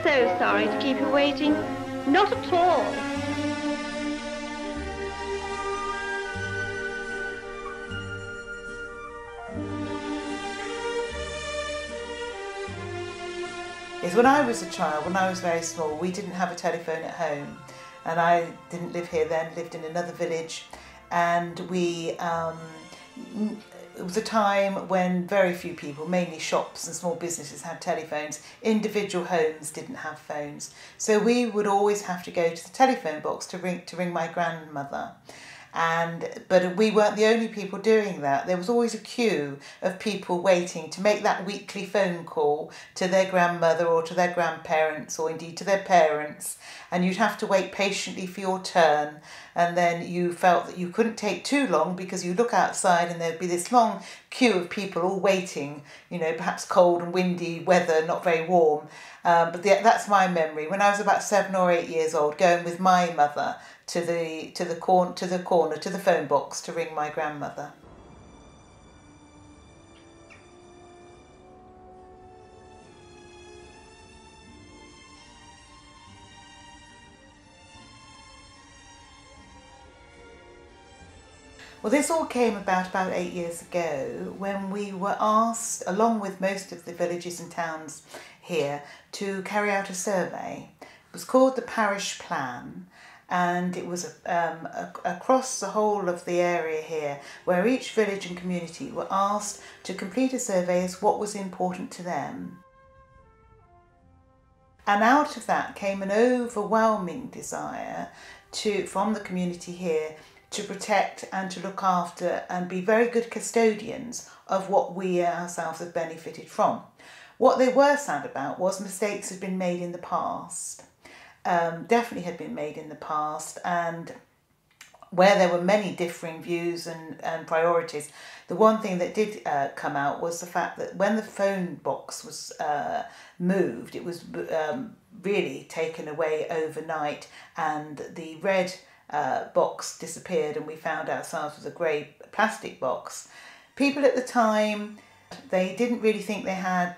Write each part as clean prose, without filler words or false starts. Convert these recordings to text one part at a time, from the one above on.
so sorry to keep you waiting. Not at all. Is when I was a child, when I was very small, we didn't have a telephone at home, and I didn't live here then, lived in another village, and it was a time when very few people, mainly shops and small businesses, had telephones. Individual homes didn't have phones, so we would always have to go to the telephone box to ring my grandmother. But we weren't the only people doing that. There was always a queue of people waiting to make that weekly phone call to their grandmother or to their grandparents or indeed to their parents, and you'd have to wait patiently for your turn, and then you felt that you couldn't take too long because you look outside and there'd be this long queue of people all waiting, perhaps cold and windy weather, not very warm. That's my memory. When I was about 7 or 8 years old, going with my mother to the corner, to the phone box to ring my grandmother. Well, this all came about 8 years ago when we were asked, along with most of the villages and towns here, to carry out a survey. It was called the Parish Plan, and it was across the whole of the area here, where each village and community were asked to complete a survey as what was important to them. And out of that came an overwhelming desire from the community here to protect and to look after and be very good custodians of what we ourselves have benefited from. What they were sad about was mistakes had been made in the past. Definitely had been made in the past, and where there were many differing views and priorities, the one thing that did come out was the fact that when the phone box was moved, it was really taken away overnight, and the red box disappeared, and we found ourselves with a grey plastic box. People at the time, they didn't really think they had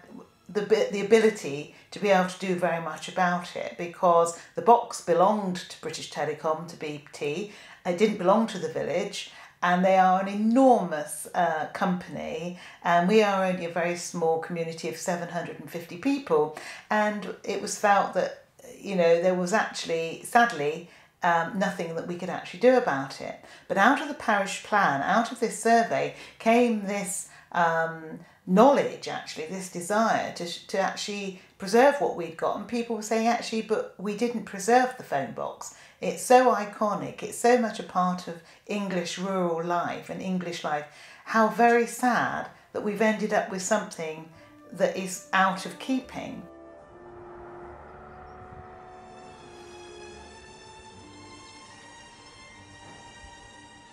the ability to be able to do very much about it, because the box belonged to British Telecom, to BT. It didn't belong to the village, and they are an enormous company, and we are only a very small community of 750 people, and it was felt that there was actually, sadly, nothing that we could actually do about it. But out of the parish plan, out of this survey, came this knowledge, actually, this desire to actually preserve what we'd got. And people were saying, actually, but we didn't preserve the phone box. It's so iconic. It's so much a part of English rural life and English life. How very sad that we've ended up with something that is out of keeping.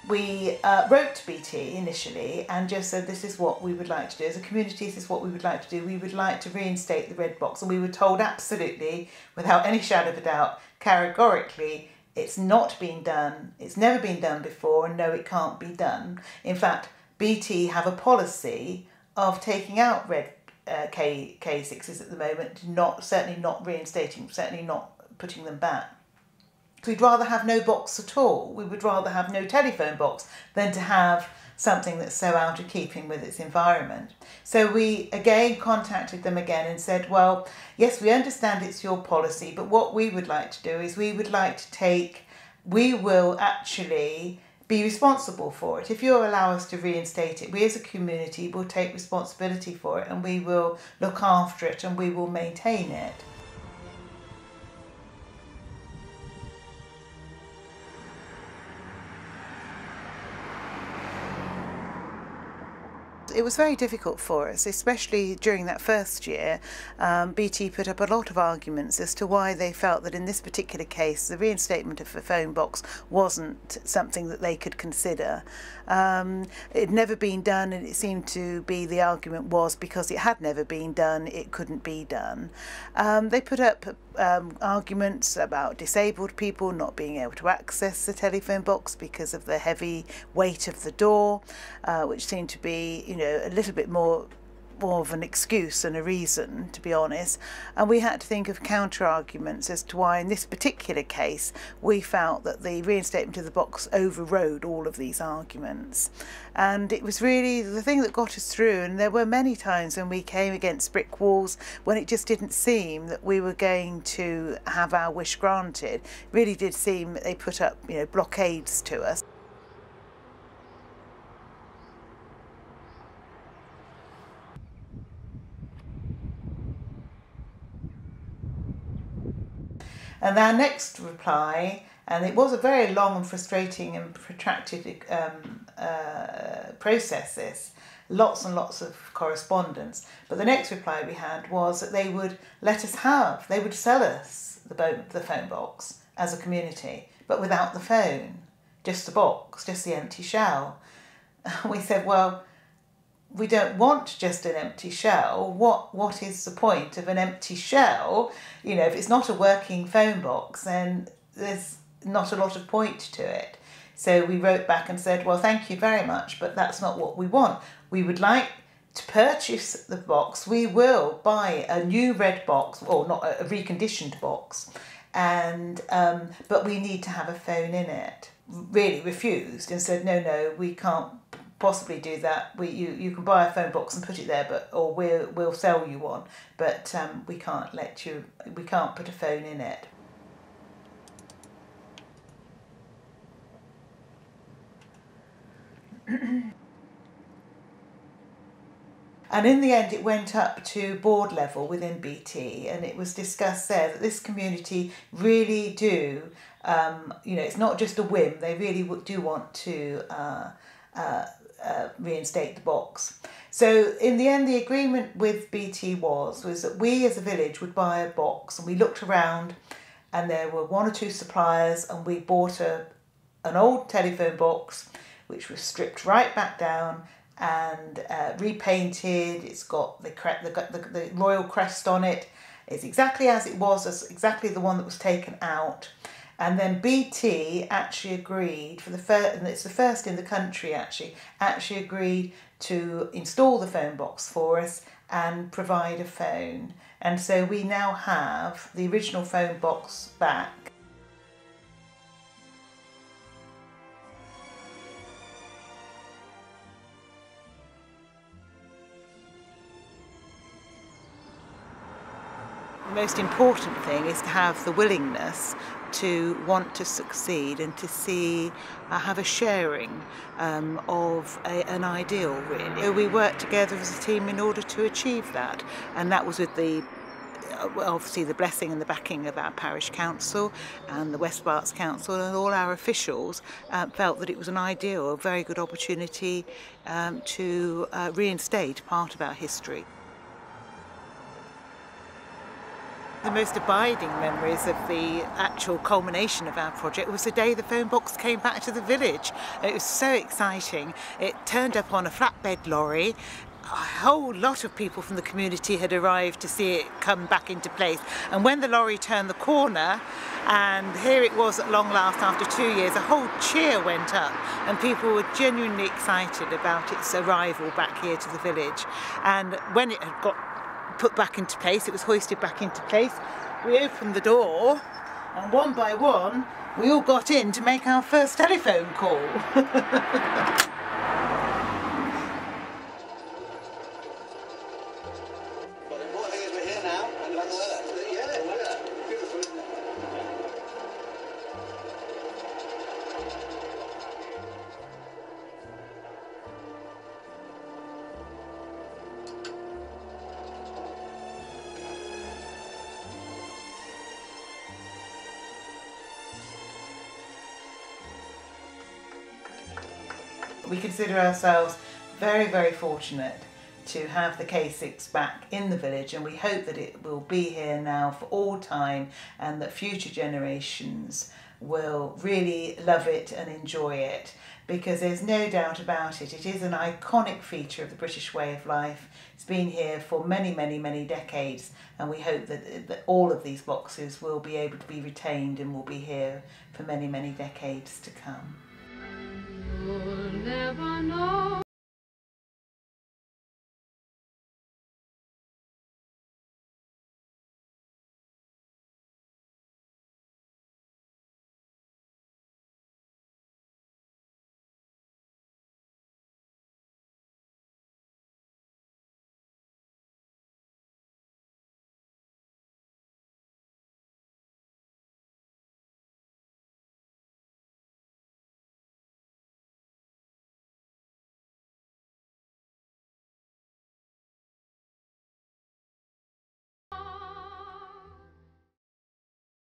We wrote to BT initially and just said, this is what we would like to do. As a community, this is what we would like to do. We would like to reinstate the red box. And we were told absolutely, without any shadow of a doubt, categorically, it's not been done. It's never been done before, and no, it can't be done. In fact, BT have a policy of taking out red K6s at the moment, certainly not reinstating, certainly not putting them back. We'd rather have no box at all. We would rather have no telephone box than to have something that's so out of keeping with its environment. So we again contacted them again and said, well, yes, we understand it's your policy, but what we would like to do is we will actually be responsible for it. If you allow us to reinstate it, we as a community will take responsibility for it, and we will look after it, and we will maintain it. It was very difficult for us, especially during that first year. BT put up a lot of arguments as to why they felt that in this particular case the reinstatement of the phone box wasn't something that they could consider. It had never been done, and it seemed to be the argument was because it had never been done, it couldn't be done. They put up arguments about disabled people not being able to access the telephone box because of the heavy weight of the door, which seemed to be, a little bit more more of an excuse than a reason, to be honest, and we had to think of counter arguments as to why in this particular case we felt that the reinstatement of the box overrode all of these arguments. And it was really the thing that got us through, and there were many times when we came against brick walls when it just didn't seem that we were going to have our wish granted. It really did seem that they put up, you know, blockades to us. And our next reply, and it was a very long and frustrating and protracted process, this, lots and lots of correspondence, but the next reply we had was that they would let us have, they would sell us the phone box as a community, but without the phone, just the box, just the empty shell. We said, well, we don't want just an empty shell. What is the point of an empty shell? You know, if it's not a working phone box, then there's not a lot of point to it. So we wrote back and said, well, thank you very much, but that's not what we want. We would like to purchase the box. We will buy a new red box, or not a reconditioned box, and but we need to have a phone in it. Really refused and said, no, we can't possibly do that. You can buy a phone box and put it there, or we'll sell you one, but we can't put a phone in it. And in the end it went up to board level within BT, and it was discussed there that this community really do, you know, it's not just a whim, they really do want to reinstate the box. So in the end the agreement with BT was that we as a village would buy a box, and we looked around and there were one or two suppliers, and we bought an old telephone box which was stripped right back down and repainted. It's got the royal crest on it. It's exactly as it was, as exactly the one that was taken out. And then BT actually agreed for the first, and it's the first in the country actually agreed to install the phone box for us and provide a phone. And so we now have the original phone box back. The most important thing is to have the willingness to want to succeed and to see, have a sharing of an ideal, really. We worked together as a team in order to achieve that, and that was with obviously the blessing and the backing of our parish council and the West Berks Council, and all our officials felt that it was an ideal, a very good opportunity to reinstate part of our history. The most abiding memories of the actual culmination of our project was the day the phone box came back to the village. It was so exciting. It turned up on a flatbed lorry. A whole lot of people from the community had arrived to see it come back into place, and when the lorry turned the corner and here it was at long last after 2 years, a whole cheer went up and people were genuinely excited about its arrival back here to the village. And when it had got put back into place, it was hoisted back into place, we opened the door and one by one we all got in to make our first telephone call. We consider ourselves very, very fortunate to have the K6 back in the village, and we hope that it will be here now for all time and that future generations will really love it and enjoy it, because there's no doubt about it. It is an iconic feature of the British way of life. It's been here for many, many, many decades, and we hope that all of these boxes will be able to be retained and will be here for many, many decades to come. You'll never know.